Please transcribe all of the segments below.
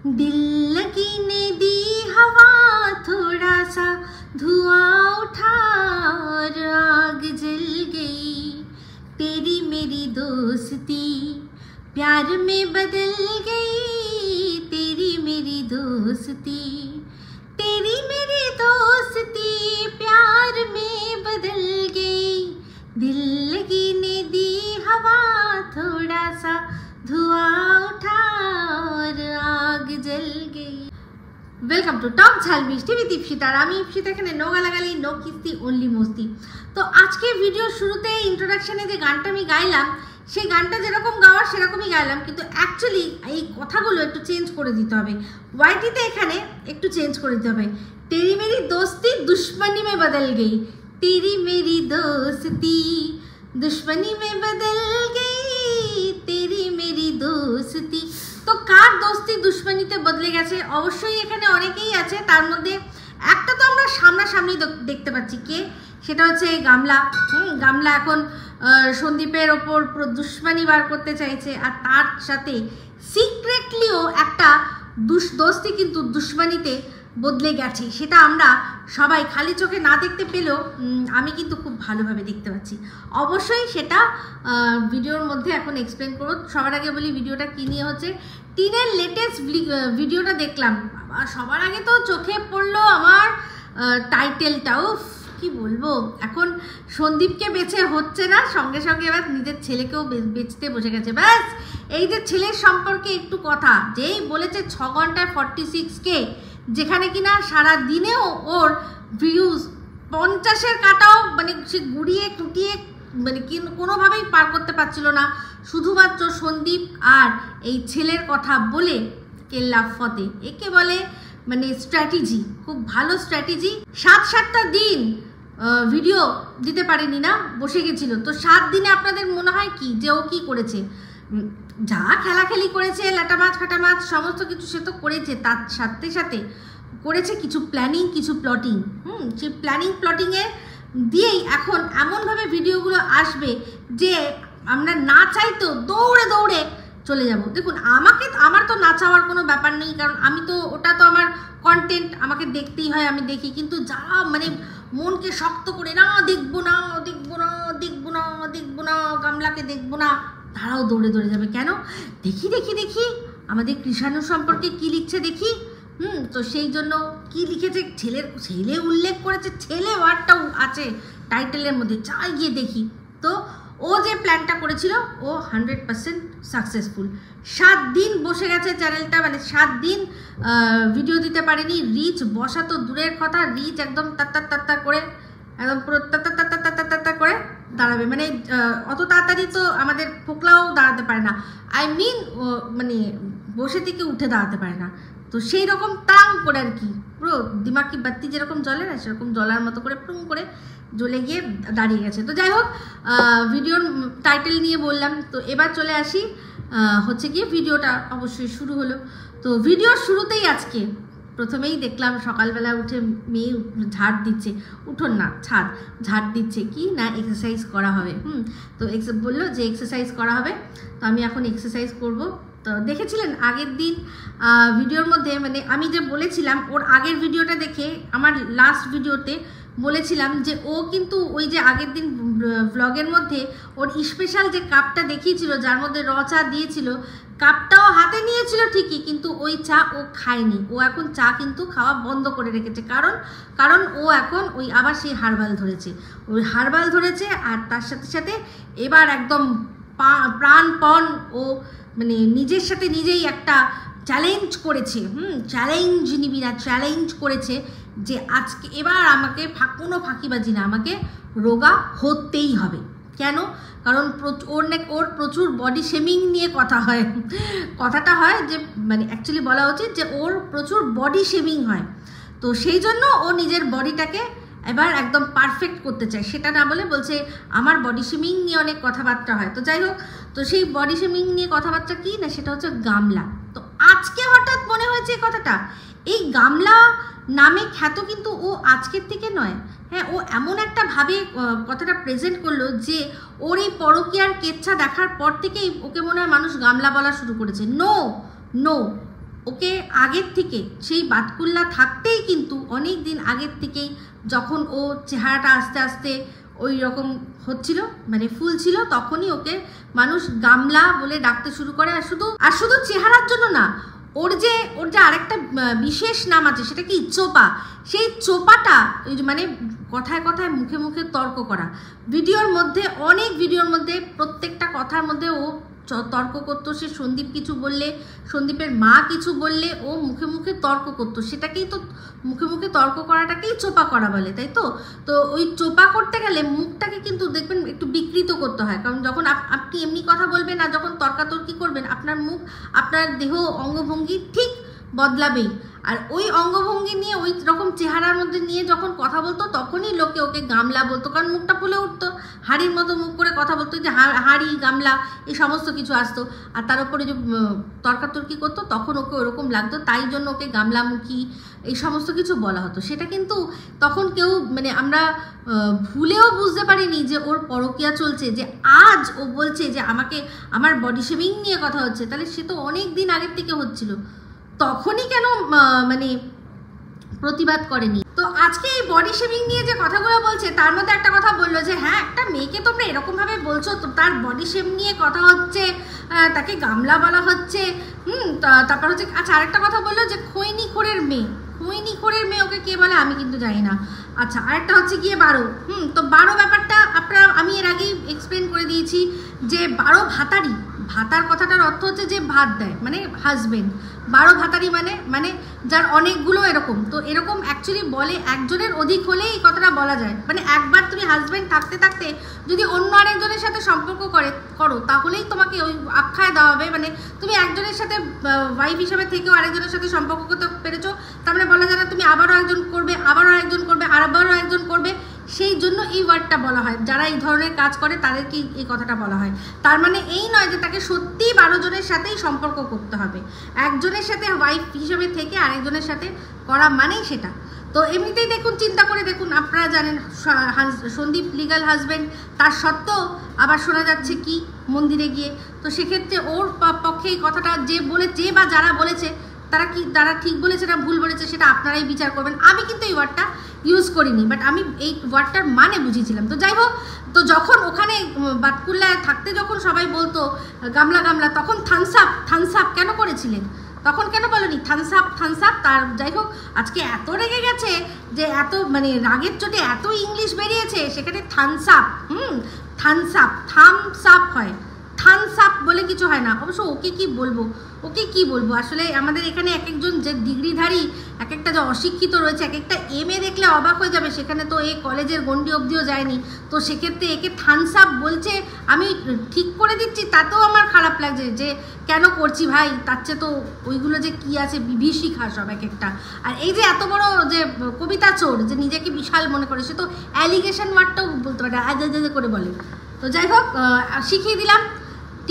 दिल लगने दी हवा थोड़ा सा धुआं उठा और आग जल गई। तेरी मेरी दोस्ती प्यार में बदल गई। तेरी मेरी दोस्ती, तेरी मेरी दोस्ती प्यार में बदल गई। दिल लगने दी हवा थोड़ा सा धुआं उठा और आग जल गई। वेलकम टू टक झाल मिष्टी विद इप्सिता। আমি ইপসিতা, এখানে নো গালাগালি, নো কিস্তি, অনলি মস্তি। তো আজকে ভিডিও শুরুতে ইন্ট্রোডাকশনে যে গানটা আমি গাইলাম, সেই গানটা যেরকম গাওয়ার সেরকমই গাইলাম, কিন্তু অ্যাকচুয়ালি এই কথাগুলো একটু চেঞ্জ করে দিতে হবে। ওয়াইটিতে এখানে একটু চেঞ্জ করে দিতে হবে। তেরি মেরি দোস্তি দুশ্মনী মে বদল গই। তেরি মেরি দোস্তি দুশ্মনী মে বদল গই। তেরি মেরি দোস্তি, তো কার দোস্তি দুশ্মনীতে বদলে গেছে? অবশ্যই এখানে অনেকেই আছে, তার মধ্যে একটা তো আমরা সামনাসামনি দেখতে পাচ্ছি। কে? সেটা হচ্ছে গামলা। গামলা এখন সন্দীপের ওপর দুশ্মনী বার করতে চাইছে, আর তার সাথে সিক্রেটলিও একটা দোস্তি কিন্তু দুশ্মনীতে বদলে গেছে। সেটা আমরা সবাই খালি চোখে না দেখতে পেলেও আমি কিন্তু খুব ভালোভাবে দেখতে পাচ্ছি। অবশ্যই সেটা ভিডিওর মধ্যে এখন এক্সপ্লেন করব। সবার আগে বলি ভিডিওটা কী নিয়ে হচ্ছে। টিনের লেটেস্ট ভিডিওটা দেখলাম, সবার আগে তো চোখে পড়লো আমার টাইটেলটাও। কি বলবো, এখন সন্দীপকে বেছে হচ্ছে না, সঙ্গে সঙ্গে এবার নিজের ছেলেকেও বেচতে বসে গেছে। ব্যাস, এই যে ছেলের সম্পর্কে একটু কথা, যেই বলেছে 6 ঘন্টায় 46K, যেখানে কিনা সারা দিনেও ওর ভিউজ 50-এর কাটাও মানে সে গুড়িয়ে টুটিয়ে মানে কোনোভাবেই পার করতে পারছিল না। শুধুমাত্র সন্দীপ আর এই ছেলের কথা বলে কেল্লা ফতে। একে বলে মানে স্ট্র্যাটেজি, খুব ভালো স্ট্র্যাটেজি। 7-7টা দিন ভিডিও দিতে পারেনি না, বসে গেছিল। তো 7 দিনে আপনাদের মনে হয় কি যে ও কি করেছে? যা খেলাখেলি করেছে, লাটা মাছ ফাটা মাছ সমস্ত কিছু সে তো করেছে, তার সাথে সাথে করেছে কিছু প্ল্যানিং, কিছু প্লটিং। সেই প্ল্যানিং প্লটিংয়ে দিয়েই এখন এমনভাবে ভিডিওগুলো আসবে যে আমরা না চাইতেও দৌড়ে দৌড়ে চলে যাব। দেখুন, আমার তো না চাওয়ার কোনো ব্যাপার নেই, কারণ আমি তো ওটা তো আমার কন্টেন্ট, আমাকে দেখতেই হয়, আমি দেখি। কিন্তু যারা মানে মনকে শক্ত করে না দেখবো না দেখবো না দেখবো না দেখবো না, গামলাকে দেখবো না, তারাও দৌড়ে দৌড়ে যাবে। কেন? দেখি দেখি দেখি আমাদের কৃষাণু সম্পর্কে কি লিখছে দেখি। তো সেই জন্য কি লিখেছে, ছেলে উল্লেখ করেছে, ছেলে ওয়ার্ডটাও আছে টাইটেলের মধ্যে, চাই গিয়ে দেখি। তো ও যে প্ল্যানটা করেছিল ও 100% সাকসেসফুল। 7 দিন বসে গেছে চ্যানেলটা, মানে 7 দিন ভিডিও দিতে পারেনি। রিচ বসা তো দূরের কথা, রিচ একদম তাত্তার করে, একদম পুরো তাত্তার করে দাঁড়াবে। মানে অত তাড়াতাড়ি তো আমাদের ফোকলাও দাঁড়াতে পারে না, আই মিন মানে বসে থেকে উঠে দাঁড়াতে পারে না। তো সেই রকম তাং করে আর কি, পুরো দিমাগি বাত্তি যেরকম জ্বলে না, সেরকম জ্বলার মতো করে পুং করে জ্বলে গিয়ে দাঁড়িয়ে গেছে। তো যাই হোক, ভিডিওর টাইটেল নিয়ে বললাম। তো এবার চলে আসি হচ্ছে গিয়ে ভিডিওটা অবশ্যই শুরু হলো। তো ভিডিওর শুরুতেই আজকে প্রথমেই দেখলাম সকালবেলা উঠে মেয়ে ঝাড় দিচ্ছে, উঠোন না ছাদ ঝাড় দিচ্ছে, কি না এক্সারসাইজ করা হবে। তো বললো যে এক্সারসাইজ করা হবে, তো আমি এখন এক্সারসাইজ করব। তো দেখেছিলেন আগের দিন ভিডিওর মধ্যে, মানে আমি যে বলেছিলাম ওর আগের ভিডিওটা দেখে, আমার লাস্ট ভিডিওতে বলেছিলাম যে ও কিন্তু ওই যে আগের দিন ব্লগের মধ্যে ওর স্পেশাল যে কাপটা দেখিয়েছিল, যার মধ্যে চা দিয়েছিল, কাপটাও হাতে নিয়েছিল ঠিকই, কিন্তু ওই চা ও খায়নি। ও এখন চা কিন্তু খাওয়া বন্ধ করে রেখেছে, কারণ ও এখন ওই আবার সেই হার্বাল ধরেছে। আর তার সাথে সাথে এবার একদম প্রাণপণ ও মানে নিজের সাথে নিজেই একটা চ্যালেঞ্জ করেছে। চ্যালেঞ্জ নিবি না, চ্যালেঞ্জ করেছে যে আজকে এবার আমাকে কোনো ফাঁকিবাজি না, আমাকে রোগা হতেই হবে। কেন? কারণ ওর প্রচুর বডি শেমিং নিয়ে কথাটা হয় যে মানে অ্যাকচুয়ালি বলা উচিত যে ওর প্রচুর বডি শেমিং হয়। তো সেই জন্য ও নিজের বডিটাকে এবার একদম পারফেক্ট করতে চায়। সেটা না বলে বলছে আমার বডি শেমিং নিয়ে অনেক কথাবার্তা হয়। তো যাই হোক, তো সেই বডি শেমিং নিয়ে কথাবার্তা কি না, সেটা হচ্ছে গামলা। তো আজকে হঠাৎ মনে হয়েছে এই কথাটা, এই গামলা নামে খ্যাত কিন্তু ও আজকের থেকে নয়। হ্যাঁ, ও এমন একটা ভাবে কথাটা প্রেজেন্ট করলো যে ওর এই পরকীয়ার কেচ্ছা দেখার পর থেকেই ওকে মনে হয় মানুষ গামলা বলা শুরু করেছে। নো, ওকে আগের থেকে সেই বাতকুল্লা থাকতেই কিন্তু অনেক দিন আগের থেকেই যখন ও চেহারাটা আস্তে আস্তে ওই রকম হচ্ছিল মানে ফুল ছিল, তখনই ওকে মানুষ গামলা বলে ডাকতে শুরু করে। আর শুধু চেহারার জন্য না, ওর যে আরেকটা বিশেষ নাম আছে, সেটা কি চোপা। সেই চোপাটা মানে কথায় কথায় মুখে মুখে তর্ক করা, ভিডিওর মধ্যে অনেক ভিডিওর মধ্যে প্রত্যেকটা কথার মধ্যে ও তর্ক করতো। সে সন্দীপ কিছু বললে, সন্দীপের মা কিছু বললে ও মুখে মুখে তর্ক করতো। সেটাকেই তো মুখে মুখে তর্ক করাটাকেই চোপা করা বলে, তাই তো। তো ওই চোপা করতে গেলে মুখটাকে কিন্তু দেখবেন একটু বিকৃত করতে হয়, কারণ যখন আপনি এমনি কথা বলবেন আর যখন তর্কাতর্কি করবেন, আপনার মুখ, আপনার দেহ, অঙ্গভঙ্গি ঠিক বদলাবেই। আর ওই অঙ্গভঙ্গি নিয়ে, ওই রকম চেহারার মধ্যে নিয়ে যখন কথা বলতো, তখনই লোকে ওকে গামলা বলতো, কারণ মুখটা ফুলে উঠতো, হাড়ির মতো মুখ করে কথা বলতো, যে হাড়ি গামলা এই সমস্ত কিছু আসতো। আর তার উপরে যে তর্কাতর্কি করতো, তখন ওকে ওরকম লাগতো, তাই জন্য ওকে গামলামুখী এই সমস্ত কিছু বলা হতো। সেটা কিন্তু তখন কেউ মানে আমরা ভুলেও বুঝতে পারিনি যে ওর পরকীয়া চলছে। যে আজ ও বলছে যে আমাকে আমার বডি শেভিং নিয়ে কথা হচ্ছে, তাহলে সে তো অনেক দিন আগের থেকে হচ্ছিল, তখনই কেন মানে প্রতিবাদ করেনি। তো আজকে এই বডি শেভিং নিয়ে যে কথাগুলো বলছে, তার মধ্যে একটা কথা বললো যে হ্যাঁ, একটা মেয়েকে তোমরা এরকমভাবে বলছো, তো তার বডি শেভ নিয়ে কথা হচ্ছে, তাকে গামলা বলা হচ্ছে। তারপর হচ্ছে আচ্ছা, আরেকটা কথা বললো যে খৈনিখোরের মেয়ে, খৈনিখোরের মেয়ে ওকে কে বলে আমি কিন্তু জানি না। আচ্ছা, আরেকটা হচ্ছে গিয়ে 12। তো 12 ব্যাপারটা আমি এর আগেই এক্সপ্লেন করে দিয়েছি যে 12 ভাতারি, ভাতার কথাটার অর্থ হচ্ছে যে ভাত দেয়, মানে হাজবেন্ড। 12 ভাতারি মানে যার অনেকগুলো এরকম। তো এরকম অ্যাকচুয়ালি বলে একজনের অধিক হলেই এই কথাটা বলা যায়। মানে একবার তুমি হাজবেন্ড থাকতে থাকতে যদি অন্য আরেকজনের সাথে সম্পর্ক করো, তাহলেই তোমাকে ওই আখ্যায় দেওয়া হবে। মানে তুমি একজনের সাথে ওয়াইফ হিসাবে থেকেও আরেকজনের সাথে সম্পর্ক করতে পেরেছো, তার মানে বলা যায় না তুমি আবারও একজন করবে, আবারও একজন করবে, আবারও একজন করবে। সেই জন্য এই ওয়ার্ডটা বলা হয়, যারা এই ধরনের কাজ করে তাদেরকে এই কথাটা বলা হয়। তার মানে এই নয় যে তাকে সত্যিই 12 জনের সাথেই সম্পর্ক করতে হবে। একজনের সাথে ওয়াইফ হিসেবে থেকে আরেকজনের সাথে করা মানেই সেটা। তো এমনিতেই দেখুন, চিন্তা করে দেখুন, আপনারা জানেন সন্দীপ লিগাল হাজব্যান্ড, তার সত্ত্বেও আবার শোনা যাচ্ছে কি মন্দিরে গিয়ে। তো সেক্ষেত্রে ওর পক্ষে এই কথাটা যে বলেছে বা যারা বলেছে, তারা ঠিক বলেছে না ভুল বলেছে, সেটা আপনারাই বিচার করবেন। আমি কিন্তু এই ওয়ার্ডটা ইউজ করিনি, বাট আমি এই ওয়ার্ডটার মানে বুঝিয়েছিলাম। তো যাই হোক, তো যখন ওখানে বাতকুল্লায় থাকতে যখন সবাই বলতো গামলা গামলা, তখন থামস আপ কেন করেছিলেন? তখন কেন বলেনি থামস আপ? তার যাই হোক, আজকে এত রেগে গেছে যে এত মানে রাগের চোটে এত ইংলিশ বেরিয়েছে, সেখানে থামস আপ হয়, থামস আপ বলে কিছু হয় না। অবশ্য ওকে কি বলবো আসলে, আমাদের এখানে এক একজন যে ডিগ্রিধারী, এক একটা যে অশিক্ষিত রয়েছে, এক একটা MA দেখলে অবাক হয়ে যাবে, সেখানে তো এই কলেজের গণ্ডি অবধিও যায়নি। তো সেক্ষেত্রে একে থামস আপ বলছে, আমি ঠিক করে দিচ্ছি, তাতেও আমার খারাপ লাগছে যে কেন করছি ভাই, তার চেয়ে তো ওইগুলো যে কি আছে বিভীষিকা সব এক একটা। আর এই যে এত বড় যে কবিতা চোর, যে নিজেকে বিশাল মনে করে, সে তো অ্যালিগেশন ওয়ার্ডটাও বলতে পারে, আজ করে বলে। তো যাই হোক, শিখিয়ে দিলাম।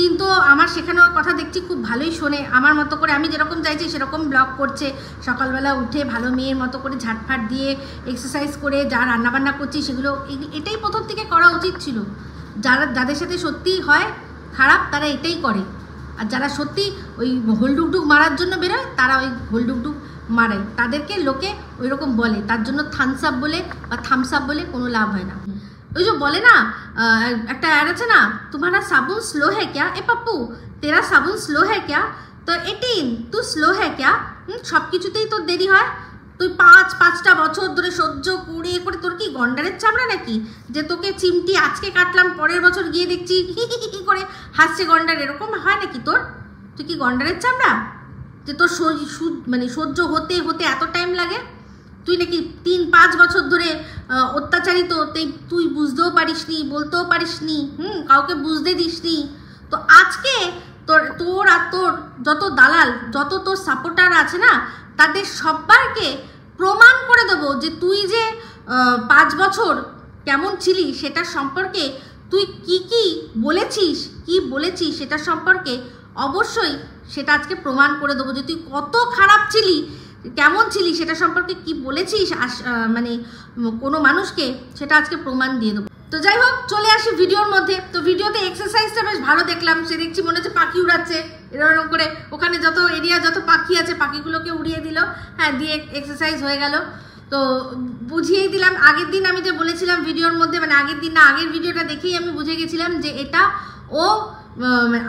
কিন্তু আমার শেখানোর কথা দেখছি খুব ভালোই শোনে, আমার মতো করে, আমি যেরকম চাইছি সেরকম ব্লগ করছে। সকালবেলা উঠে ভালো মেয়ের মতো করে ঝাটফাট দিয়ে এক্সারসাইজ করে যা রান্নাবান্না করছি, সেগুলো এটাই প্রথম থেকে করা উচিত ছিল। যাদের সাথে সত্যি হয় খারাপ, তারা এটাই করে। আর যারা সত্যি ওই হোলডুকডুক মারার জন্য বেরোয়, তারা ওই হোলডুকডুক মারায়, তাদেরকে লোকে ওই রকম বলে। তার জন্য থামস আপ বলে বা থামস আপ বলে কোনো লাভ হয় না। ওই যে বলে না, একটা অ্যাড আছে না, তোমারা সাবুন স্লো হ্যাঁ ক্যা, এ পাপ্পু তেরা সাবুন স্লো হ্যাঁ ক্যা, তো 18 তুই স্লো হ্যাঁ ক্যা। সব কিছুতেই তোর দেরি হয়, তুই 5-5টা বছর ধরে সহ্য করে তোর কি গন্ডারের চামড়া নাকি, যে তোকে চিমটি আজকে কাটলাম, পরের বছর গিয়ে দেখছি হি করে হাসছে গন্ডার, এরকম হয় নাকি তোর? তুই কি গন্ডারের চামড়া যে তোর মানে সহ্য হতে এত টাইম লাগে? তুই নাকি 3-5 বছর ধরে অত্যাচারিত, তুই বুঝতেও পারিসনি, বলতেও পারিসনি, কাউকে বুঝতে দিসনি। তো আজকে তোর আর তোর যত দালাল, যত তোর সাপোর্টার আছে না, তাদের সবাইকে প্রমাণ করে দেবো যে তুই যে 5 বছর কেমন ছিলি, সেটা সম্পর্কে তুই কি বলেছিস সেটা সম্পর্কে অবশ্যই সেটা আজকে প্রমাণ করে দেবো যে তুই কত খারাপ ছিলি, কেমন ছিলি, সেটা সম্পর্কে কি বলেছিস মানে কোনো মানুষকে, সেটা আজকে প্রমাণ দিয়ে দেবো। তো যাই হোক, চলে আসি ভিডিওর মধ্যে। তো ভিডিওতে এক্সারসাইজটা বেশ ভালো দেখলাম, সে দেখছি মনে হচ্ছে পাখি উড়াচ্ছে এরকম করে, ওখানে যত এরিয়া যত পাখি আছে পাখিগুলোকে উড়িয়ে দিল, হ্যাঁ, দিয়ে এক্সারসাইজ হয়ে গেল। তো বুঝিয়েই দিলাম, আগের দিন আমি যে বলেছিলাম ভিডিওর মধ্যে, মানে আগের দিন না, আগের ভিডিওটা দেখেই আমি বুঝে গেছিলাম যে এটা ও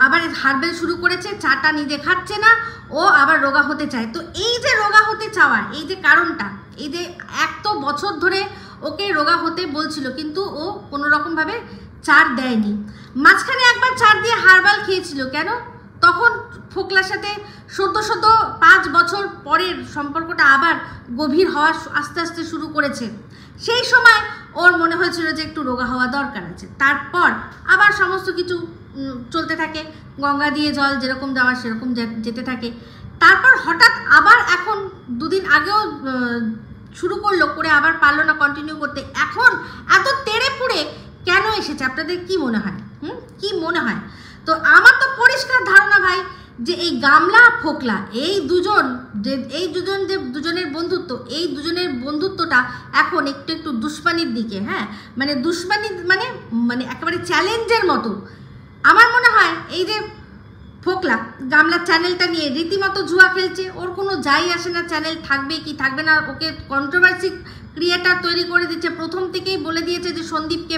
আবার হার্বেল শুরু করেছে, চাটা নিজে খাচ্ছে না, ও আবার রোগা হতে চায়। তো এই যে রোগা হতে চাওয়ার এই যে কারণটা, এই যে এক তো বছর ধরে ওকে রোগা হতে বলছিল, কিন্তু ও কোনো রকমভাবে ছাড় দেয়নি। মাঝখানে একবার ছাড় দিয়ে হার্বাল খেয়েছিল, কেন? তখন ফোকলার সাথে সদ্য 5 বছর পরের সম্পর্কটা আবার গভীর হওয়া আস্তে আস্তে শুরু করেছে। সেই সময় ওর মনে হয়েছিল যে একটু রোগা হওয়া দরকার আছে। তারপর আবার সমস্ত কিছু চলতে থাকে, গঙ্গা দিয়ে জল যেরকম যাওয়ার সেরকম যেতে থাকে। তারপর হঠাৎ আবার এখন 2 দিন আগেও শুরু করলো, করে আবার পারলো না কন্টিনিউ করতে। এখন এত তেড়ে পুড়ে কেন এসেছে আপনাদের কি মনে হয়? কি মনে হয়? তো আমার তো পরিষ্কার ধারণা ভাই, যে এই গামলা ফোকলা এই দুজন যে দুজনের বন্ধুত্ব, এই দুজনের বন্ধুত্বটা এখন একটু দুশ্মনির দিকে, হ্যাঁ, মানে দুশ্মনি মানে মানে একেবারে চ্যালেঞ্জের মতো। আমার মনে হয় এই যে ফোকলা গামলার চ্যানেলটা নিয়ে রীতিমতো জুয়া খেলছে, ওর কোনো যাই আসে না চ্যানেল থাকবে কি থাকবে না, ওকে কন্ট্রোভার্সি ক্রিয়েটার তৈরি করে দিচ্ছে। প্রথম থেকেই বলে দিয়েছে যে সন্দীপকে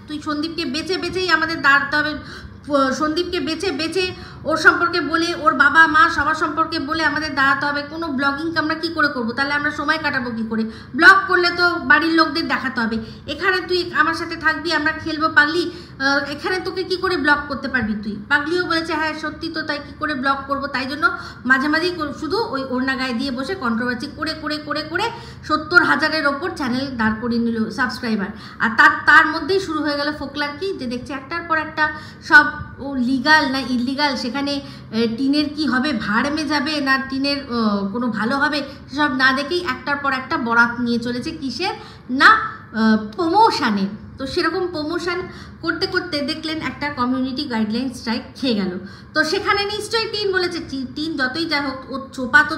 তুই সন্দীপকে বেছেই আমাদের দাঁড়াতে হবে, সন্দীপকে বেছে ওর সম্পর্কে বলে, ওর বাবা মা সবার সম্পর্কে বলে আমাদের দাঁড়াতে হবে। কোনো ব্লগিং আমরা কি করে করবো? তাহলে আমরা সময় কাটাবো কি করে? ব্লগ করলে তো বাড়ির লোকদের দেখাতে হবে। এখানে তুই আমার সাথে থাকবি, আমরা খেলবো পাগলি, এখানে তোকে কি করে ব্লগ করতে পারবি তুই? পাগলিও বলেছে হ্যাঁ সত্যি তো, তাই কি করে ব্লগ করবো? তাই জন্য মাঝে মাঝেই শুধু ওই ওড়না গায়ে দিয়ে বসে কন্ট্রোভার্সি করে 70,000-এর ওপর চ্যানেল দাঁড় করিয়ে নিল সাবস্ক্রাইবার। আর তার মধ্যেই শুরু হয়ে গেল ফোকলার কি, যে দেখছে একটার পর একটা সব ও লিগাল না ইলিগাল, সেখানে টিনের কি হবে, ভাড়মে যাবে না টিনের কোনো ভালো হবে, সেসব না দেখেই একটার পর একটা বরাত নিয়ে চলেছে কিসের না প্রমোশনের। তো সেরকম প্রমোশন করতে করতে দেখলেন একটা কমিউনিটি গাইডলাইন স্ট্রাইক খেয়ে গেল। তো সেখানে নিশ্চয়ই টিন বলেছে, টিন যতই যাই হোক ও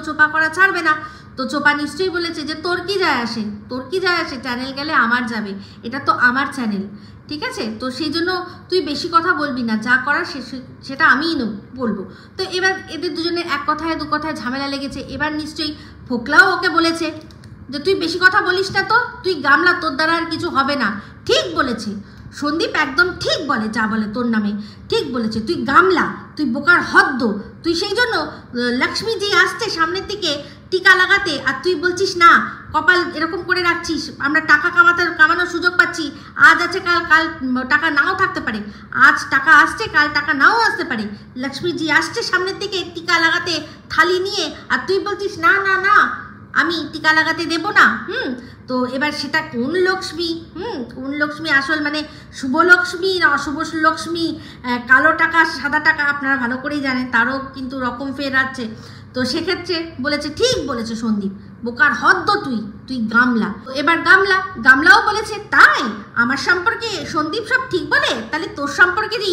চোপা করা ছাড়বে না। তো চোপা নিশ্চয়ই বলেছে যে তোর কি যায় আসে, চ্যানেল গেলে আমার যাবে, এটা তো আমার চ্যানেল, ঠিক আছে? তো সেই জন্য তুই বেশি কথা বলবি না, যা করার সেটা আমিই বলবো। তো এবার এদের দুজনের এক কথায় 2 কথায় ঝামেলা লেগেছে। এবার নিশ্চয়ই ফোকলাও ওকে বলেছে যে তুই বেশি কথা বলিস না, তো তুই গামলা, তোর দ্বারা আর কিছু হবে না। ঠিক বলেছে সন্দীপ, একদম ঠিক বলে, যা বলে তোর নামে ঠিক বলেছে। তুই গামলা, তুই বোকার হদ্দ, তুই সেই জন্য লক্ষ্মীজি আসছে সামনের দিকে টিকা লাগাতে, আর তুই বলছিস না, কপাল এরকম করে রাখছিস, আমরা টাকা কামানোর সুযোগ পাচ্ছি, আজ আছে কাল টাকা নাও থাকতে পারে, আজ টাকা আসছে কাল টাকা নাও আসতে পারে। লক্ষ্মীজি আসছে সামনের দিকে টিকা লাগাতে থালি নিয়ে, আর তুই বলছিস না না না আমি টিকা লাগাতে দেব না। তো এবার সেটা কোন লক্ষ্মী? কোন লক্ষ্মী আসল, মানে শুভ লক্ষ্মী না অশুভ লক্ষ্মী, কালো টাকা সাদা টাকা আপনারা ভালো করেই জানেন, তারও কিন্তু রকম ফের আছে। তো সেক্ষেত্রে বলেছে ঠিক বলেছে সন্দীপ, বোকার হদ্দ তুই গামলা। এবার গামলাও বলেছে তাই আমার সম্পর্কে সন্দীপ সব ঠিক বলে, তাহলে তোর সম্পর্কে যে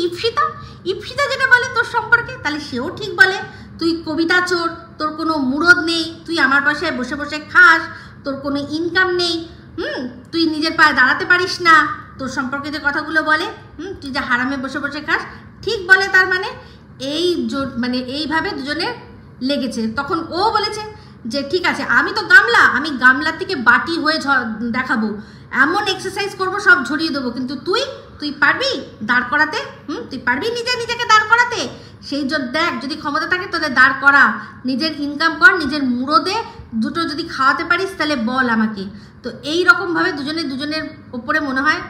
ইপসিতা যেটা বলে তোর সম্পর্কে, তাহলে সেও ঠিক বলে। তুই কবিতা চোর, তোর কোনো মুরদ নেই, তুই আমার বাসায় বসে বসে খাস, তোর কোনো ইনকাম নেই, তুই নিজের পায়ে দাঁড়াতে পারিস না, তোর সম্পর্কে যে কথাগুলো বলে, তুই যে হারামে বসে বসে খাস, ঠিক বলে। তার মানে এইভাবে দুজনে লেগেছে। তখন ও বলেছে যে ঠিক আছে, আমি তো গামলা, আমি গামলার থেকে বাটি হয়ে দেখাবো, এমন এক্সারসাইজ করবো সব ঝরিয়ে দেবো, কিন্তু তুই পারবি দাঁড় করাতে? তুই পারবি নিজেকে দাঁড় করাতে? সেই দেখ, যদি ক্ষমতা থাকে তোদের দাঁড় করা, নিজের ইনকাম কর, নিজের মুরদে দুটো যদি খাওয়াতে পারিস তাহলে বল আমাকে। তো এই রকমভাবে দুজনের ওপরে মনে হয়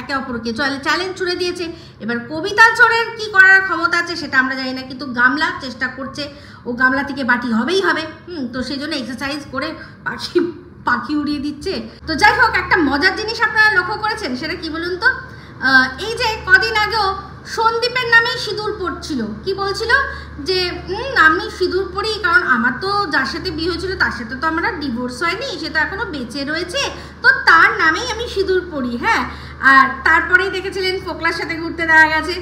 একে অপরকে চ্যালেঞ্জ ছুড়ে দিয়েছে। এবার কবিতা চোরের কি করার ক্ষমতা আছে সেটা আমরা জানি না, কিন্তু গামলা চেষ্টা করছে, ও গামলা থেকে বাটি হবেই হবে। তো সেই জন্য এক্সারসাইজ করে পাখি উড়িয়ে দিচ্ছে। তো যাই হোক, একটা মজার জিনিস আপনারা লক্ষ্য করেছেন, সেটা কি বলুন তো? এই যে কদিন আগেও সন্দীপের নামেই সিঁদুর পড়ছিল, কি বলছিল যে আমি সিঁদুর পরি, কারণ আমার তো যার সাথে বিয়ে হয়েছিল তার সাথে তো আমার ডিভোর্স হয়নি, সে তো এখনো বেঁচে রয়েছে, তো তার নামেই আমি সিঁদুর পরি। হ্যাঁ, আর তারপরেই দেখেছিলেন ফোকলার সাথে ঘুরতে দেওয়া গেছে।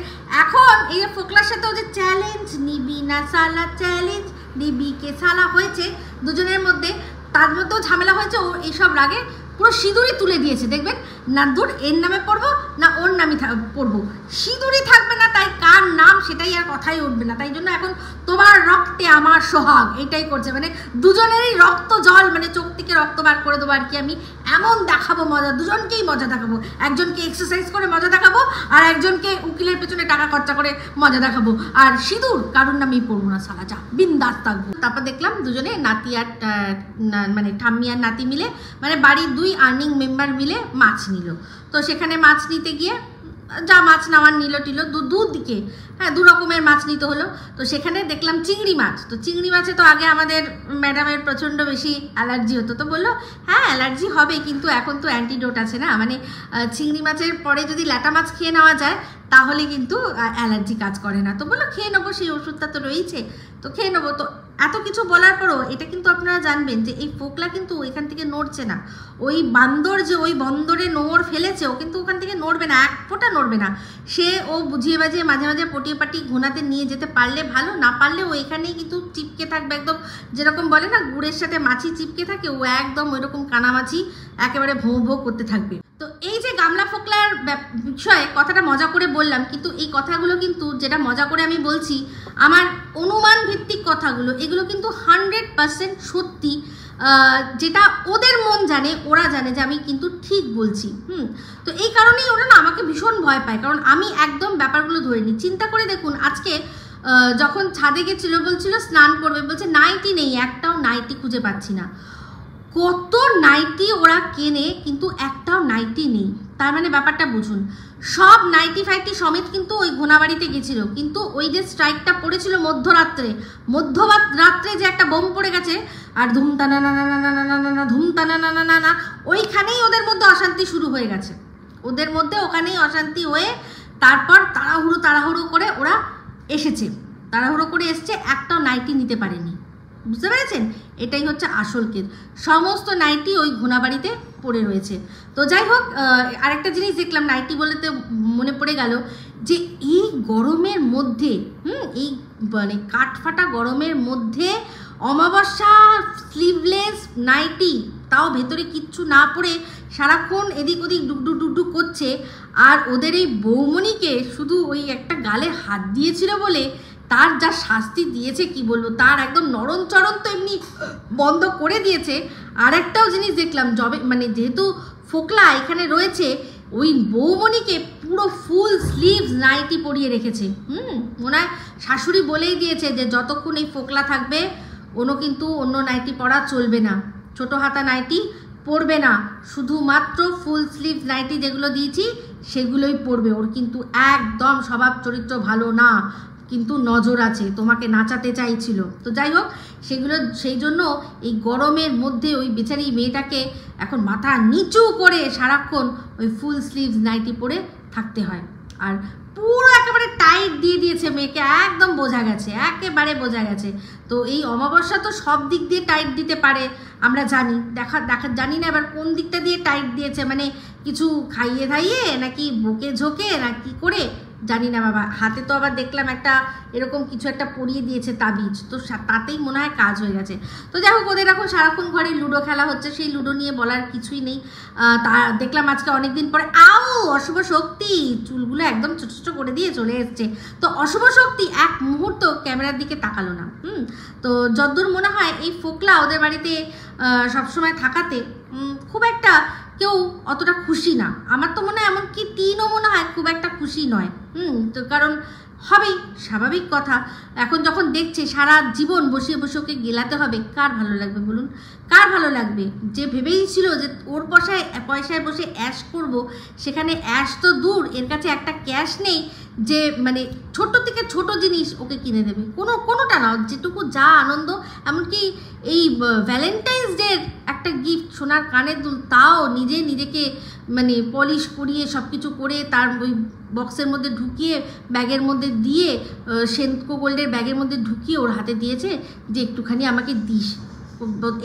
এখন এই ফোকলার সাথেও যে চ্যালেঞ্জ নিবি না সালা, চ্যালেঞ্জ নিবি কে সালা হয়েছে দুজনের মধ্যে, তার মধ্যেও ঝামেলা হয়েছে। ও এইসব রাগে পুরো সিঁদুরই তুলে দিয়েছে, দেখবেন না দূর এর নামে পড়বো না ওর নামই পড়বো, সিঁদুরই থাকবে না, তাই কার নাম সেটাই আর কথাই উঠবে না। তাই জন্য এখন তোমার রক্তে আমার সোহাগ এটাই করছে, মানে দুজনেরই রক্ত জল, মানে চোখ থেকে রক্ত বার করে দেবো আর কি। আমি এমন দেখাবো মজা, দুজনকেই মজা দেখাবো, একজনকে এক্সারসাইজ করে মজা দেখাবো আর একজনকে উকিলের পেছনে টাকা খরচা করে মজা দেখাবো। আর সিঁদুর কারুর নামেই পড়বো না, সালা যা বিন্দাস থাকবো। তারপর দেখলাম দুজনে নাতি আর মানে ঠাম্মি আর নাতি মিলে, মানে বাড়ির 2 আর্নিং মেম্বার মিলে মাছ নিল। তো সেখানে মাছ নিতে গিয়ে যা মাছ নেওয়ার নিল টিল দুদিকে, হ্যাঁ 2 রকমের মাছ নিতে হলো। তো সেখানে দেখলাম চিংড়ি মাছ। তো চিংড়ি মাছে তো আগে আমাদের ম্যাডামের প্রচণ্ড বেশি অ্যালার্জি হতো, তো বললো হ্যাঁ অ্যালার্জি হবে কিন্তু এখন তো অ্যান্টিডোট আছে না, মানে চিংড়ি মাছের পরে যদি ল্যাটা মাছ খেয়ে নেওয়া যায় তাহলে কিন্তু অ্যালার্জি কাজ করে না। তো বললো খেয়ে নেবো, সেই ওষুধটা তো রয়েছে, তো খেয়ে নেবো। তো এত কিছু বলার পরও এটা কিন্তু আপনারা জানবেন যে এই ফোকলা কিন্তু এখান থেকে নড়ছে না। ওই বান্দর যে ওই বন্দরে নোঙর ফেলেছে, ও কিন্তু ওখান থেকে নড়বে না, এক ফোঁটা নড়বে না। সে ও বুঝিয়ে বাজিয়ে মাঝে মাঝে পটিয়ে পাটি ঘোনাতে নিয়ে যেতে পারলে ভালো, না পারলে ও এখানেই কিন্তু চিপকে থাকবে, একদম যেরকম বলে না গুড়ের সাথে মাছি চিপকে থাকে, ও একদম ওই রকম কানামাছি একেবারে ভোঁ ভোঁ করতে থাকবে। তো এই যে গামলা ফোকলার বিষয়ে কথাটা মজা করে বললাম, কিন্তু এই কথাগুলো কিন্তু যেটা মজা করে আমি বলছি আমার অনুমান ভিত্তিক কথাগুলো, এগুলো কিন্তু 100% সত্যি। যেটা ওদের মন জানে, ওরা জানে যে আমি কিন্তু ঠিক বলছি। তো এই কারণেই ওরা না আমাকে ভীষণ ভয় পায়, কারণ আমি একদম ব্যাপারগুলো ধরে নিই। চিন্তা করে দেখুন, আজকে যখন ছাদে গেছিলো বলছিল স্নান করবে, বলছে নাইটি নেই, একটাও নাইটি খুঁজে পাচ্ছি না। কত নাইটি ওরা কেনে কিন্তু একটাও নাইটি নেই, তার মানে ব্যাপারটা বুঝুন। সব নাইটি ফাইটি সমেত কিন্তু ওই ঘোনাবাড়িতে গেছিল, কিন্তু ওই যে স্ট্রাইকটা পড়েছিল মধ্যরাত্রে যে একটা বোম পড়ে গেছে আর ধুমতানা না না না না না না ধুমতানা না না না না, ওইখানেই ওদের মধ্যে অশান্তি শুরু হয়ে গেছে। ওদের মধ্যে ওখানেই অশান্তি হয়ে তারপর তাড়াহুড়ো করে ওরা এসেছে, তাড়াহুড়ো করে এসছে, একটাও নাইটি নিতে পারেনি। বুঝতে পেরেছেন? এটাই হচ্ছে আসল কেস। সমস্ত নাইটি ওই ঘোনাবাড়িতে পড়ে রয়েছে। তো যাই হোক, আরেকটা জিনিস দেখলাম, নাইটি বলতে মনে পড়ে গেল যে এই গরমের মধ্যে এই মানে কাঠফাটা গরমের মধ্যে অমাবস্যা স্লিভলেস নাইটি, তাও ভেতরে কিচ্ছু না পড়ে সারাক্ষণ এদিক ওদিক ডুকডুক করছে। আর ওদের এই বৌমণিকে শুধু ওই একটা গালে হাত দিয়েছিল বলে তার যা শাস্তি দিয়েছে কি বলবো, তার একদম নরম চরণ তো এমনি বন্ধ করে দিয়েছে। আর একটাও জিনিস দেখলাম, মানে যেহেতু ফোকলা এখানে রয়েছে, ওই বৌমণিকে পুরো ফুল স্লিভস নাইটি পরিয়ে রেখেছে। ওনার শাশুড়ি বলেই দিয়েছে যে যতক্ষণ এই ফোকলা থাকবে কিন্তু অন্য নাইটি পরা চলবে না, ছোট হাতা নাইটি পরবে না, শুধুমাত্র ফুল স্লিভ নাইটি যেগুলো দিয়েছি সেগুলোই পরবে। ওর কিন্তু একদম স্বভাব চরিত্র ভালো না, কিন্তু নজর আছে, তোমাকে নাচাতে চাইছিল। তো যাই হোক, সেই জন্য এই গরমের মধ্যে ওই বেচারি মেয়েটাকে এখন মাথা নিচু করে সারাক্ষণ ওই ফুল স্লিভস নাইটি পরে থাকতে হয়। আর পুরো একেবারে টাইট দিয়ে দিয়েছে মেয়েকে, একদম একেবারে বোঝা গেছে। তো এই অমাবস্যা তো সব দিক দিয়ে টাইট দিতে পারে আমরা জানি, জানি না এবার কোন দিকটা দিয়ে টাইট দিয়েছে, মানে কিছু খাইয়ে ধাইয়ে নাকি বুকে ঝোঁকে না কি করে জানি না বাবা। হাতে তো আবার দেখলাম একটা এরকম কিছু একটা পরিয়ে দিয়েছে তাবিজ, তো তাতেই মনে হয় কাজ হয়ে গেছে। তো যাই হোক, ওদের এখন সারাক্ষণ ঘরে লুডো খেলা হচ্ছে, সেই লুডো নিয়ে বলার কিছুই নেই। তা দেখলাম আজকে অনেকদিন পরে অশুভ শক্তি চুলগুলো একদম ছোট ছোট করে দিয়ে চলে এসছে। তো অশুভ শক্তি এক মুহূর্ত ক্যামেরার দিকে তাকালো না। তো যতদূর মনে হয় এই ফোকলা ওদের বাড়িতে সবসময় থাকাতে খুব একটা কেউ অতটা খুশি না। আমার তো মনে হয় এমনকি টিনও মনে হয় খুব একটা খুশি নয়। তো কারণ হবেই, স্বাভাবিক কথা। এখন যখন দেখছে সারা জীবন বসে বসে ওকে গেলাতে হবে, কার ভালো লাগবে বলুন? কার ভালো লাগবে? যে ভেবেইছিল যে ওর পয়সায় বসে অ্যাশ করব, সেখানে অ্যাশ তো দূর, এর কাছে একটা ক্যাশ নেই যে মানে ছোট থেকে ছোট জিনিস ওকে কিনে দেবে, কোনোটা না, যেটুকু যা আনন্দ। এমনকি এই ভ্যালেন্টাইন্স ডের একটা গিফট, সোনার কানের দুল, তাও নিজেকে মানে পলিশ করিয়ে সব কিছু করে তার ওই বক্সের মধ্যে ঢুকিয়ে ব্যাগের মধ্যে দিয়ে, সেনকো গোল্ডের ব্যাগের মধ্যে ঢুকিয়ে ওর হাতে দিয়েছে যে একটুখানি আমাকে দিস,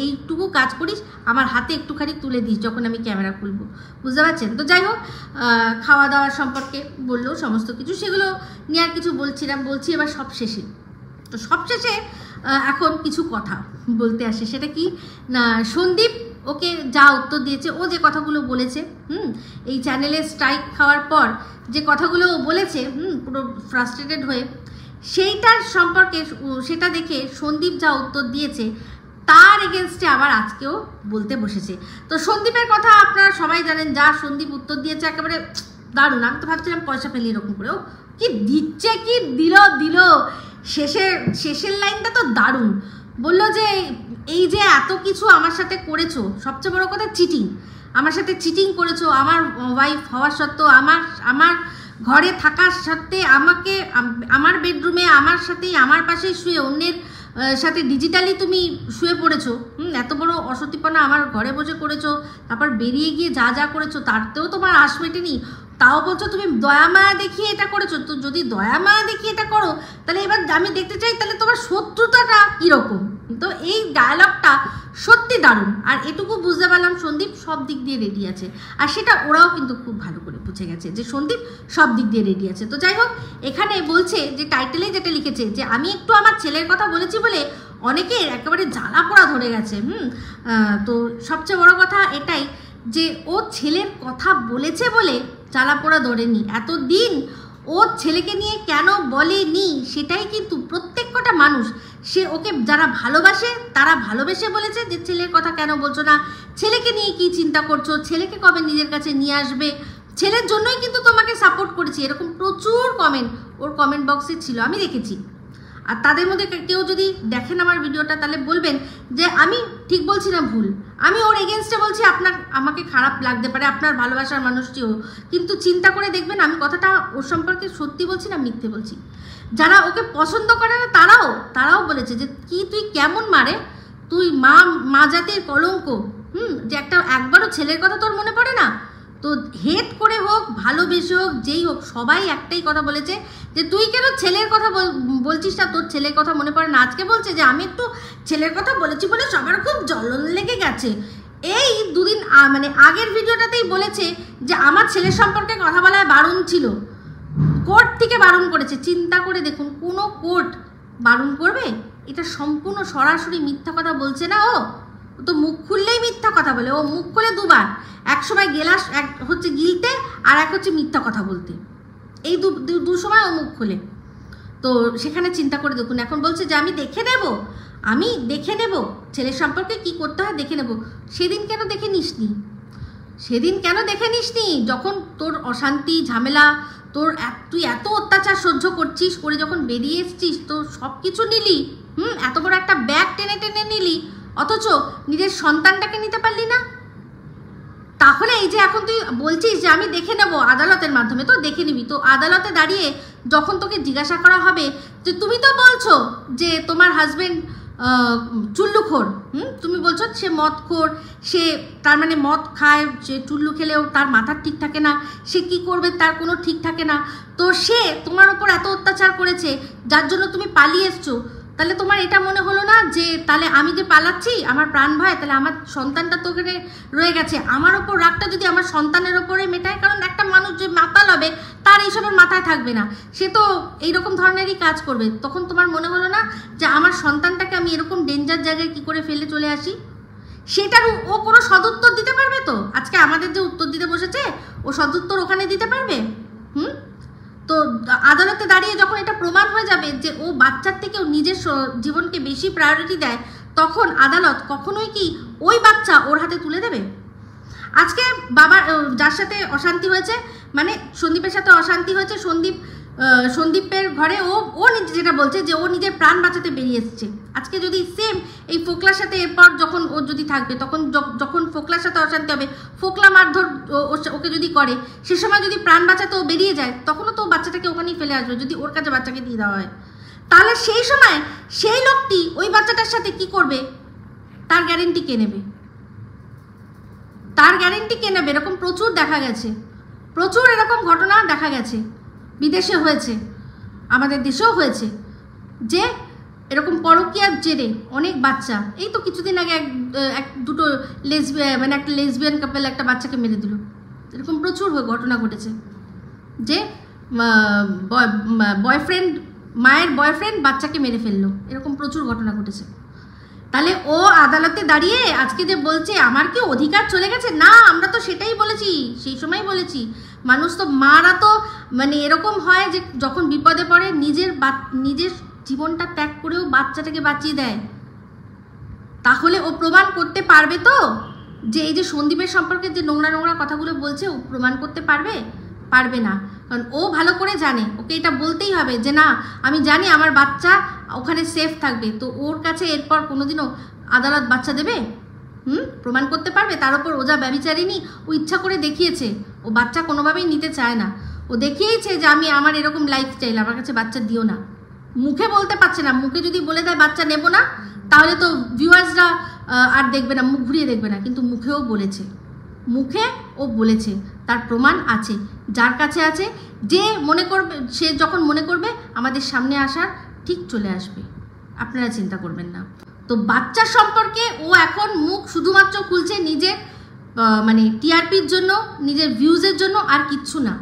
এইটুকু কাজ করিস, আমার হাতে একটুখানি তুলে দিস যখন আমি ক্যামেরা খুলবো। বুঝতে পারছেন? তো যাই হোক, খাওয়া দাওয়ার সম্পর্কে বললো সমস্ত কিছু, সেগুলো নিয়ে আর কিছু বলছি এবার সবশেষে। তো সবশেষে এখন কিছু কথা বলতে আসে, সেটা কি না, সন্দীপ ওকে যা উত্তর দিয়েছে, ও যে কথাগুলো বলেছে, এই চ্যানেলে স্ট্রাইক খাওয়ার পর যে কথাগুলো ও বলেছে, পুরো ফ্রাস্ট্রেটেড হয়ে, সেইটার সম্পর্কে সেটা দেখে সন্দীপ যা উত্তর দিয়েছে তার এগেনস্টে আবার আজকেও বলতে বসেছে। তো সন্দীপের কথা আপনারা সবাই জানেন, যা সন্দীপ উত্তর দিয়েছে একেবারে দারুণ। আমি তো ভাবছিলাম পয়সা ফেলি এরকম করে, ও কি দিচ্ছে, কি দিল শেষের লাইনটা তো দারুণ। বললো যে এই যে এত কিছু আমার সাথে করেছো, সবচেয়ে বড় কথা চিটিং, আমার সাথে চিটিং করেছো, আমার ওয়াইফ হওয়ার সত্ত্বেও, আমার ঘরে থাকার সত্ত্বে, আমাকে আমার বেডরুমে আমার সাথেই, আমার পাশেই শুয়ে অন্যের সাথে ডিজিটালি তুমি শুয়ে পড়েছো, এত বড় অসতিপনা আমার ঘরে বসে করেছো, তারপর বেরিয়ে গিয়ে যা যা করেছো তারতেও তোমার আশ মেটেনি, তাও বলছো তুমি দয়া মায়া দেখিয়ে এটা করেছো। তো যদি দয়া মায়া দেখিয়ে এটা করো, তাহলে এবার আমি দেখতে চাই তাহলে তোমার শত্রুতাটা কীরকম। তো এই ডায়ালগটা সত্যি দারুণ, আর এটুকু বুঝতে পারলাম সন্দীপ সব দিক দিয়ে রেডি আছে, আর সেটা ওরাও কিন্তু খুব ভালো করে বুঝে গেছে যে সন্দীপ সব দিক দিয়ে রেডি আছে। তো যাই হোক, এখানে বলছে যে টাইটেলে যেটা লিখেছে যে আমি একটু আমার ছেলের কথা বলেছি বলে অনেকের একেবারে জ্বালা পোড়া ধরে গেছে। তো সবচেয়ে বড় কথা এটাই যে ও ছেলের কথা বলেছে বলে জ্বালা পোড়া ধরেনি, এতদিন ও ছেলেকে নিয়ে কেন বলেনি সেটাই কিন্তু প্রত্যেক কটা মানুষ, সে ওকে যারা ভালোবাসে তারা ভালোবেসে বলেছে যে ছেলের কথা কেন বলছো না, ছেলেকে নিয়ে কি চিন্তা করছো, ছেলেকে কবে নিজের কাছে নিয়ে আসবে, ছেলের জন্যই কিন্তু তোমাকে সাপোর্ট করেছি, এরকম প্রচুর কমেন্ট ওর কমেন্ট বক্সে ছিল, আমি দেখেছি। আর তাদের মধ্যে কেউ যদি দেখেন আমার ভিডিওটা তাহলে বলবেন যে আমি ঠিক বলছি না ভুল, আমি ওর এগেনস্টে বলছি, আমাকে খারাপ লাগতে পারে, আপনার ভালোবাসার মানুষটিও, কিন্তু চিন্তা করে দেখবেন আমি কথাটা ওর সম্পর্কে সত্যি বলছি না মিথ্যে বলছি। যারা ওকে পছন্দ করে না তারাও বলেছে যে কি তুই কেমন মারে, তুই মা জাতির কলঙ্ক, যে একবারও ছেলের কথা তোর মনে পড়ে না। তো হেট করে হোক ভালোবেসে হোক যেই হোক সবাই একটাই কথা বলেছে যে তুই কেন ছেলের কথা বলছিস না, তোর ছেলের কথা মনে পড়ে না। আজকে বলছে যে আমি একটু ছেলের কথা বলেছি বলে সবার খুব জ্বলন লেগে গেছে। এই দুদিন মানে আগের ভিডিওটাতেই বলেছে যে আমার ছেলের সম্পর্কে কথা বলায় বারণ ছিল, কোর্ট থেকে বারণ করেছে। চিন্তা করে দেখুন, কোনো কোর্ট বারণ করবে? এটা সম্পূর্ণ সরাসরি মিথ্যা কথা বলছে না ও তো মুখ খুললেই মিথ্যা কথা বলে, ও মুখ খুলে দুবার, এক সময় গেলাস, এক হচ্ছে গিলতে আর এক হচ্ছে মিথ্যা কথা বলতে, এই দু সময় ও মুখ খুলে। তো সেখানে চিন্তা করে দেখুন, এখন বলছে যে আমি দেখে নেব ছেলের সম্পর্কে কি করতে হয় দেখে নেব। সেদিন কেন দেখে নিসনি যখন তোর অশান্তি ঝামেলা, তুই এত অত্যাচার সহ্য করছিস, করে যখন বেরিয়ে এসছিস তো সব কিছু নিলি, এত বড় একটা ব্যাগ টেনে নিলি, অথচ নিজের সন্তানটাকে নিতে পারলি না। তাহলে এই যে এখন তুই বলছিস যে আমি দেখে নেব আদালতের মাধ্যমে, তো দেখে নিবি। তো আদালতে দাঁড়িয়ে যখন তোকে জিজ্ঞাসা করা হবে যে তুমি তো বলছো যে তোমার হাজবেন্ড চুল্লুখোর, তুমি বলছো সে মদখোর, সে তার মানে মদ খায়, সে চুল্লু খেলেও তার মাথার ঠিক থাকে না, সে কি করবে তার কোনো ঠিক থাকে না, তো সে তোমার ওপর এত অত্যাচার করেছে যার জন্য তুমি পালিয়ে এসছো। তাহলে তোমার এটা মনে হলো না যে তাহলে আমি যে পালাচ্ছি আমার প্রাণ ভয়, তাহলে আমার সন্তানটা তো ওখানে রয়ে গেছে, আমার ওপর রাগটা যদি আমার সন্তানের ওপরে মেটায়, কারণ একটা মানুষ যে মাতাল হবে তার এইসবের মাথায় থাকবে না, সে তো এইরকম ধরনেরই কাজ করবে। তখন তোমার মনে হলো না যে আমার সন্তানটাকে আমি এরকম ডেঞ্জার জায়গায় কি করে ফেলে চলে আসি? সেটার ও কোনো সদুত্তর দিতে পারবে তো? আজকে আমাদের যে উত্তর দিতে বসেছে ও সদুত্তর ওখানে দিতে পারবে? তো আদালতে দাঁড়িয়ে যখন এটা প্রমাণ হয়ে যাবে যে ও বাচ্চার থেকেও নিজের জীবনকে বেশি প্রায়োরিটি দেয়, তখন আদালত কখনোই কি ওই বাচ্চা ওর হাতে তুলে দেবে? আজকে বাবার যার সাথে অশান্তি হয়েছে, মানে সন্দীপের সাথে অশান্তি হয়েছে, সন্দীপের ঘরে ও নিজে যেটা বলছে যে ও নিজের প্রাণ বাঁচাতে বেরিয়ে এসছে। আজকে যদি সেম এই ফোকলার সাথে এরপর যখন ও যদি থাকবে, যখন ফোকলার সাথে অশান্তি হবে, ফোকলা মারধর ওকে যদি করে, সে সময় যদি প্রাণ বাঁচাতে ও বেরিয়ে যায়, তখনও তো বাচ্চাটাকে ওখানেই ফেলে আসবে যদি ওর কাছে বাচ্চাকে দিয়ে দেওয়া হয়। তাহলে সেই সময় সেই লোকটি ওই বাচ্চাটার সাথে কি করবে তার গ্যারেন্টি কে নেবে? এরকম প্রচুর দেখা গেছে, প্রচুর এরকম ঘটনা দেখা গেছে, বিদেশে হয়েছে, আমাদের দেশেও হয়েছে, যে এরকম পরকীয়ার জেরে অনেক বাচ্চা, এই তো কিছুদিন আগে দুটো মানে একটা লেসবিয়ান কাপল একটা বাচ্চাকে মেরে দিল, এরকম প্রচুর ঘটনা ঘটেছে, যে মায়ের বয়ফ্রেন্ড বাচ্চাকে মেরে ফেললো, এরকম প্রচুর ঘটনা ঘটেছে। তাহলে ও আদালতে দাঁড়িয়ে আজকে যে বলছে আমার কি অধিকার চলে গেছে, না আমরা তো সেটাই বলেছি, সেই সময় বলেছি মানুষ তো মারা তো মানে এরকম হয় যে যখন বিপদে পড়ে নিজের জীবনটা ত্যাগ করেও বাচ্চাটাকে বাঁচিয়ে দেয়। তাহলে ও প্রমাণ করতে পারবে তো যে এই যে সন্দীপের সম্পর্কে যে নোংরা নোংরা কথাগুলো বলছে ও প্রমাণ করতে পারবে? পারবে না, কারণ ও ভালো করে জানে, ওকে এটা বলতেই হবে যে না আমি জানি আমার বাচ্চা ওখানে সেফ থাকবে। তো ওর কাছে এরপর কোনোদিনও আদালত বাচ্চা দেবে? প্রমাণ করতে পারবে? তার উপর ও যা ব্যভিচারিণী, ও ইচ্ছা করে দেখিয়েছে ও বাচ্চা কোনোভাবেই নিতে চায় না। ও দেখিয়েছে যে আমি আমার এরকম লাইফস্টাইল, আমার কাছে বাচ্চা দিও না। মুখে বলতে পারছে না, মুখে যদি বলে দেয় বাচ্চা নেব না তাহলে তো ভিউয়ার্সরা আর দেখবে না, মুখ ঘুরিয়ে দেখবে না, কিন্তু মুখেও বলেছে, মুখে ও বলেছে, তার প্রমাণ আছে, যার কাছে আছে, যে মনে করবে, সে যখন মনে করবে আমাদের সামনে আসার ঠিক চলে আসবে, আপনারা চিন্তা করবেন না। তো বাচ্চার সম্পর্কে ও এখন মুখ শুধুমাত্র খুলছে নিজের মানে টিআরপির জন্য, নিজের ভিউজের জন্য, আর কিচ্ছু না,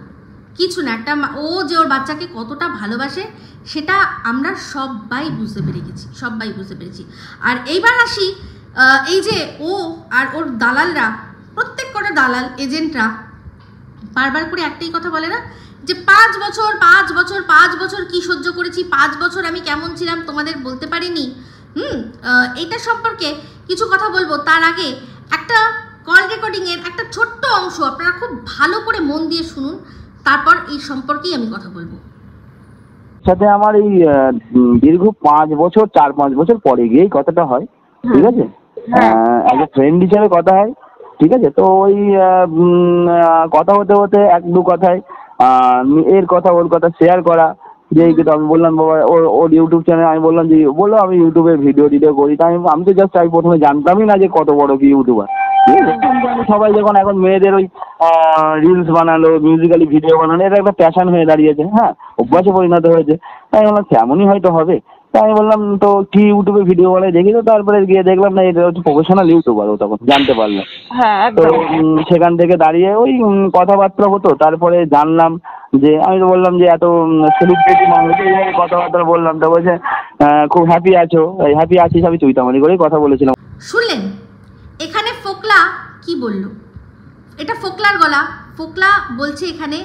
কিছু না। একটা ও যে ওর বাচ্চাকে কতটা ভালোবাসে সেটা আমরা সবাই বুঝতে পেরে গেছি, সবাই বুঝতে পেরেছি। আর এইবার আসি এই যে ও আর ওর দালালরা, প্রত্যেক কটা দালাল এজেন্টরা বারবার করে একটাই কথা বলে না যে 5 বছর 5 বছর 5 বছর কি সহ্য করেছি, 5 বছর আমি কেমন ছিলাম তোমাদের বলতে পারিনি। এইটা সম্পর্কে কিছু কথা বলবো, তার আগে একটা কল রেকর্ডিংয়ের একটা ছোট্ট অংশ আপনারা খুব ভালো করে মন দিয়ে শুনুন, তারপর এই সম্পর্কেই আমি কথা বলবো। সাথে আমার এই দীর্ঘ 5 বছর 4-5 বছর পরে গিয়ে এই কথাটা হয়, ঠিক আছে, অ্যাজ এ ফ্রেন্ড হিসেবে কথা হয়, ঠিক আছে। তো ওই কথা হতে হতে 1-2 কথায় এর কথা ওর কথা শেয়ার করা, যে কিন্তু আমি বললাম বাবা ওর ইউটিউব চ্যানেল, আমি বললাম যে বললো আমি ইউটিউবে ভিডিও করি, তাই আমি তো জাস্ট আমি প্রথমে জানতামই না যে কত বড় কি ইউটিউবার, ঠিক আছে। সবাই যখন এখন মেয়েদের ওই রিলস বানালো, মিউজিক্যালি ভিডিও বানানো, এটা একটা প্যাশন হয়ে দাঁড়িয়েছে, হ্যাঁ, অভ্যাসে পরিণত হয়েছে। তাই বললাম তেমনই হয়তো হবে। তাই আমি বললাম তো কি ইউটিউবে ভিডিও বানাই দেখি, তো তারপরে গিয়ে দেখলাম না এটা হচ্ছে প্রফেশনাল ইউটিউবার, ও তখন জানতে পারলাম। তো সেখান থেকে দাঁড়িয়ে ওই কথাবার্তা হতো, তারপরে জানলাম যে আমি তো বললাম যে এত সেলিব্রিটি মানুষ এইভাবে কথাবার্তা বললাম, তো বলছে খুব হ্যাপি আছো, হ্যাপি আছিস, আমি চুইতামারি করেই কথা বলেছিলাম। শুনলেন এখানে ফোকলা কি বলল? এটা ফোকলার গলা। ফোকলা বলছে এখানে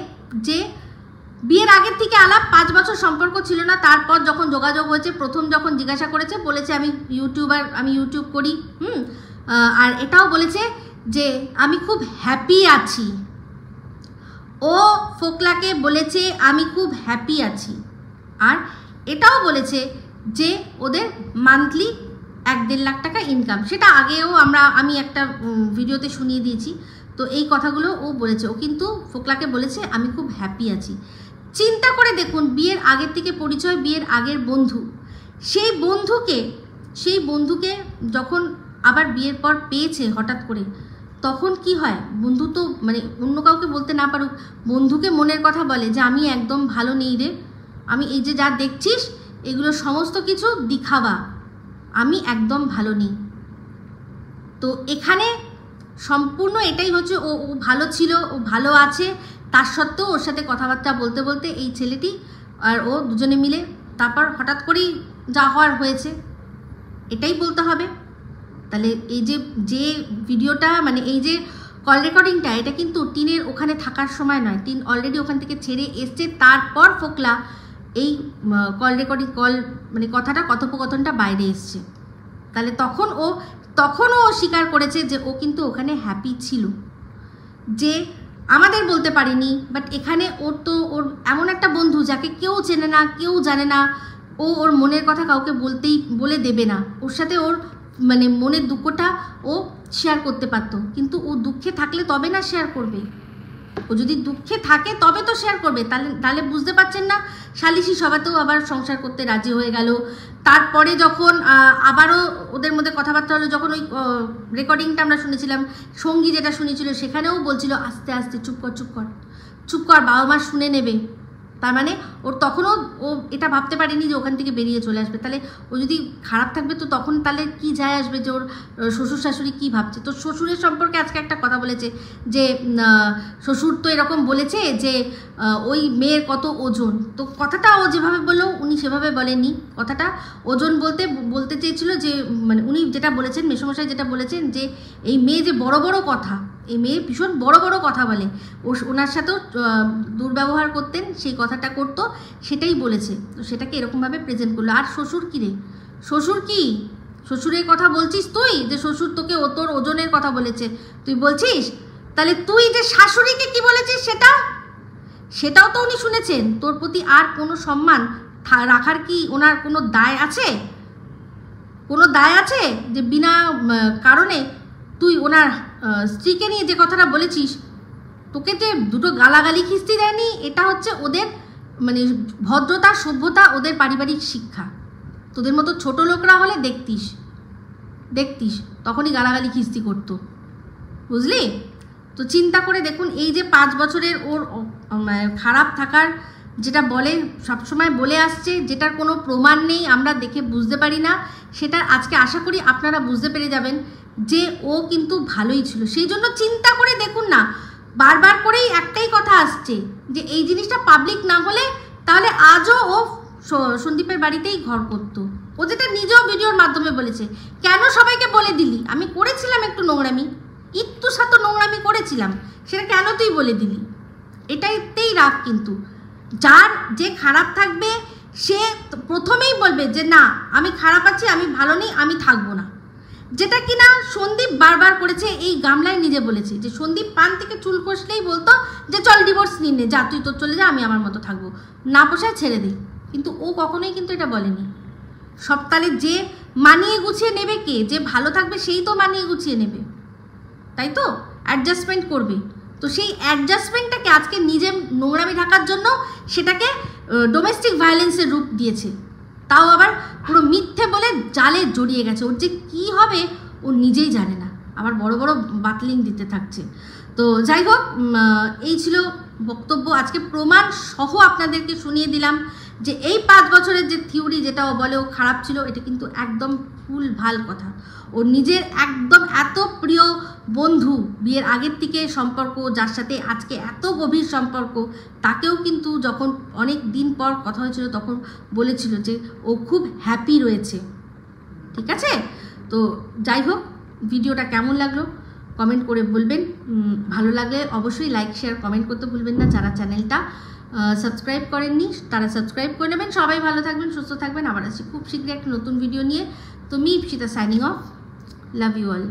যে বিয়ের আগের থেকে আলাপ, 5 বছর সম্পর্ক ছিল না, তারপর যখন যোগাযোগ হয়েছে, প্রথম যখন জিজ্ঞাসা করেছে বলেছে আমি ইউটিউবার, আমি ইউটিউব করি, আর এটাও বলেছে যে আমি খুব হ্যাপি আছি। ও ফোকলাকে বলেছে আমি খুব হ্যাপি আছি, আর এটাও বলেছে যে ওদের মান্থলি 1-1.5 লাখ টাকা ইনকাম, সেটা আগেও আমি একটা ভিডিওতে শুনিয়ে দিয়েছি। তো এই কথাগুলো ও বলেছে, ও কিন্তু ফোকলাকে বলেছে আমি খুব হ্যাপি আছি। চিন্তা করে দেখুন, বিয়ের আগের থেকে পরিচয়, বিয়ের আগের বন্ধু, সেই বন্ধুকে যখন আবার বিয়ের পর পেয়েছে হঠাৎ করে, তখন কি হয়, বন্ধু তো মানে অন্য কাউকে বলতে না পারুক, বন্ধুকে মনের কথা বলে যে আমি একদম ভালো নেই রে, আমি এই যে যা দেখছিস এগুলো সমস্ত কিছু দিখাওয়া, আমি একদম ভালো নেই। তো এখানে সম্পূর্ণ এটাই হচ্ছে, ও ভালো ছিল, ও ভালো আছে, তার সত্ত্বেও ওর সাথে কথাবার্তা বলতে বলতে এই ছেলেটি আর ও দুজনে মিলে তারপর হঠাৎ করেই যা হওয়ার হয়েছে, এটাই বলতে হবে। তাহলে এই যে ভিডিওটা, মানে এই যে কল রেকর্ডিংটা, এটা কিন্তু টিনের ওখানে থাকার সময় নয়, টিন অলরেডি ওখান থেকে ছেড়ে এসছে, তারপর ফোকলা এই কথাটা, কথোপকথনটা বাইরে এসছে। তাহলে তখনও ও স্বীকার করেছে যে ও কিন্তু ওখানে হ্যাপি ছিল, যে আমাদের বলতে পারিনি, বাট এখানে ওর এমন একটা বন্ধু যাকে কেউ চেনে না, কেউ জানে না, ওর মনের কথা কাউকে বলে দেবে না, ওর সাথে ওর মানে মনের দুঃখটা ও শেয়ার করতে পারতো, কিন্তু ও দুঃখে থাকলে তবে না শেয়ার করবে, ও যদি দুঃখে থাকে তবে তো শেয়ার করবে। তাহলে বুঝতে পারছেন না, সালিশি সভাতেও আবার সংসার করতে রাজি হয়ে গেল। তারপরে যখন আবারও ওদের মধ্যে কথাবার্তা হলো, যখন ওই রেকর্ডিংটা আমরা শুনেছিলাম, সঙ্গী যেটা শুনেছিল সেখানেও বলছিল আস্তে আস্তে চুপ কর, বাবা মা শুনে নেবে। তার মানে ওর তখনও ও এটা ভাবতে পারেনি যে ওখান থেকে বেরিয়ে চলে আসবে। তাহলে ও যদি খারাপ থাকবে তো তখন তাহলে কি যায় আসবে যে ওর শ্বশুর শাশুড়ি কী ভাবছে। তো শ্বশুরের সম্পর্কে আজকে একটা কথা বলেছে যে শ্বশুর তো এরকম বলেছে যে ওই মেয়ের কত ওজন। তো কথাটা ও যেভাবে বললো উনি সেভাবে বলেননি। কথাটা ওজন বলতে চেয়েছিল যে মানে উনি যেটা বলেছেন, মেসোমশাই যেটা বলেছেন যে এই মেয়ে যে বড় বড় কথা, এই মেয়ে ভীষণ বড় বড় কথা বলে, ওনার সাথেও দুর্ব্যবহার করতেন, সেই কথাটা করতো, সেটাই বলেছে। তো সেটাকে এরকমভাবে প্রেজেন্ট করলো। আর শ্বশুর কী রে, শ্বশুর কি, শ্বশুরের কথা বলছিস তুই যে শ্বশুর তোকে তোর ওজনের কথা বলেছে তুই বলছিস? তাহলে তুই যে শাশুড়িকে কি বলেছিস সেটাও তো উনি শুনেছেন। তোর প্রতি আর কোনো সম্মান রাখার কি ওনার কোনো দায় আছে? কোনো দায় আছে যে বিনা কারণে তুই ওনার স্ত্রীকে নিয়ে যে কথাটা বলেছিস? তোকে যে দুটো গালাগালি খিস্তি দেয়নি, এটা হচ্ছে ওদের মানে ভদ্রতা সভ্যতা, ওদের পারিবারিক শিক্ষা। তোদের মতো ছোট লোকরা হলে দেখতিস তখনই গালাগালি খিস্তি করতো, বুঝলি? তো চিন্তা করে দেখুন, এই যে 5 বছরের ওর খারাপ থাকার যেটা বলে সবসময় বলে আসছে, যেটার কোনো প্রমাণ নেই, আমরা দেখে বুঝতে পারি না, সেটা আজকে আশা করি আপনারা বুঝতে পেরে যাবেন যে ও কিন্তু ভালোই ছিল। সেই জন্য চিন্তা করে দেখুন না, বারবার করেই একটাই কথা আসছে যে এই জিনিসটা পাবলিক না হলে তাহলে আজও ও সন্দীপের বাড়িতেই ঘর করতো। ও যেটা নিজেও ভিডিওর মাধ্যমে বলেছে, কেন সবাইকে বলে দিলি? আমি করেছিলাম একটু নোংরামি, একটু সাথে নোংরামি করেছিলাম, সেটা কেন তুই বলে দিলি? এটাইতেই রাগ। কিন্তু যার যে খারাপ থাকবে সে প্রথমেই বলবে যে না আমি খারাপ আছি, আমি ভালো নেই, আমি থাকবো না। যেটা কিনা সন্দীপ বারবার করেছে, এই গামলায় নিজে বলেছে যে সন্দীপ পান থেকে চুল কষলেই বলতো যে চল ডিভোর্স নিয়ে নে, যা তুই তোর চলে যা, আমি আমার মতো থাকবো, না পোষায় ছেড়ে দিই। কিন্তু ও কখনোই কিন্তু এটা বলেনি। সপ্তাহে যে মানিয়ে গুছিয়ে নেবে কে, যে ভালো থাকবে সেই তো মানিয়ে গুছিয়ে নেবে, তাই তো অ্যাডজাস্টমেন্ট করবে। তো সেই অ্যাডজাস্টমেন্টটাকে আজকে নিজে নোংরামি ঢাকার জন্য সেটাকে ডোমেস্টিক ভায়োলেন্সের রূপ দিয়েছে, তাও আবার পুরো মিথ্যে বলে জালে জড়িয়ে গেছে। ওর যে কী হবে ও নিজেই জানে না, আবার বড় বড় বাতলিং দিতে থাকছে। তো যাই হোক, এই ছিল বক্তব্য, আজকে প্রমাণ সহ আপনাদেরকে শুনিয়ে দিলাম যে এই 5 বছরের যে থিওরি যেটা ও বলে ও খারাপ ছিল, এটা কিন্তু একদম ভুল ভাল কথা। ও নিজের একদম এত প্রিয় বন্ধু, বিয়ের আগের থেকে সম্পর্ক, যার সাথে আজকে এত গভীর সম্পর্ক, তাকেও কিন্তু যখন অনেক দিন পর কথা হয়েছিল তখন বলেছিল যে ও খুব হ্যাপি রয়েছে। ঠিক আছে? তো যাই হোক, ভিডিওটা কেমন লাগলো কমেন্ট করে বলবেন। ভালো লাগলে অবশ্যই লাইক শেয়ার কমেন্ট করতে ভুলবেন না। যারা চ্যানেলটা সাবস্ক্রাইব করেননি তারা সাবস্ক্রাইব করে নেবেন। সবাই ভালো থাকবেন, সুস্থ থাকবেন। আবার আসছি খুব শীঘ্রই একটা নতুন ভিডিও নিয়ে। তো me Ipsita signing off. Love you all.